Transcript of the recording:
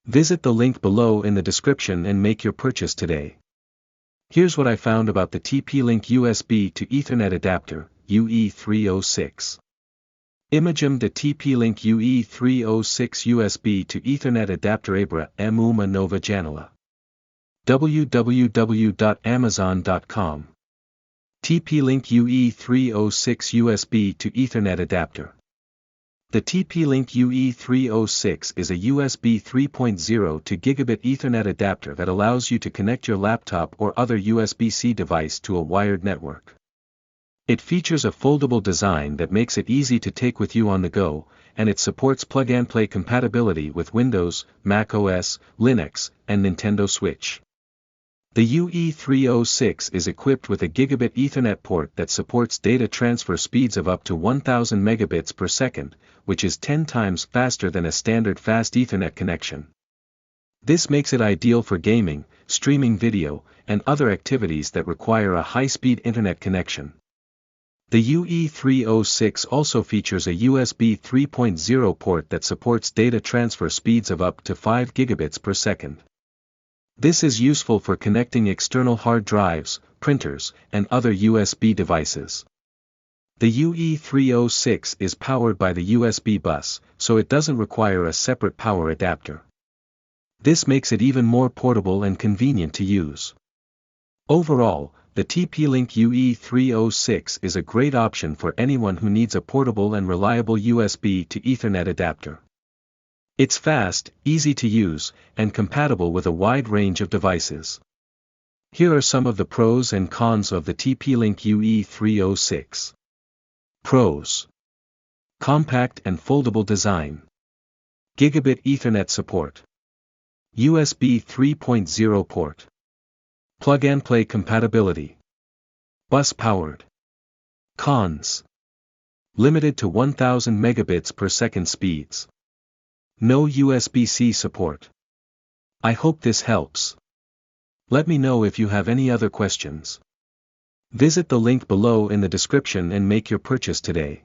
Visit the link below in the description and make your purchase today. Here's what I found about the TP-Link USB to Ethernet adapter, UE306. Imagem de TP-Link UE306 USB to Ethernet adapter Abra uma nova janela. www.amazon.com. TP-Link UE306 USB to Ethernet adapter. The TP-Link UE306 is a USB 3.0 to Gigabit Ethernet adapter that allows you to connect your laptop or other USB-C device to a wired network. It features a foldable design that makes it easy to take with you on the go, and it supports plug-and-play compatibility with Windows, Mac OS, Linux, and Nintendo Switch. The UE306 is equipped with a Gigabit Ethernet port that supports data transfer speeds of up to 1000 megabits per second, which is 10 times faster than a standard fast Ethernet connection. This makes it ideal for gaming, streaming video, and other activities that require a high-speed internet connection. The UE306 also features a USB 3.0 port that supports data transfer speeds of up to 5 gigabits per second. This is useful for connecting external hard drives, printers, and other USB devices. The UE306 is powered by the USB bus, so it doesn't require a separate power adapter. This makes it even more portable and convenient to use. Overall, the TP-Link UE306 is a great option for anyone who needs a portable and reliable USB to Ethernet adapter. It's fast, easy to use, and compatible with a wide range of devices. Here are some of the pros and cons of the TP-Link UE306. Pros: compact and foldable design, Gigabit Ethernet support, USB 3.0 port, plug-and-play compatibility, bus-powered. Cons: limited to 1000 megabits per second speeds. No USB-C support. I hope this helps. Let me know if you have any other questions. Visit the link below in the description and make your purchase today.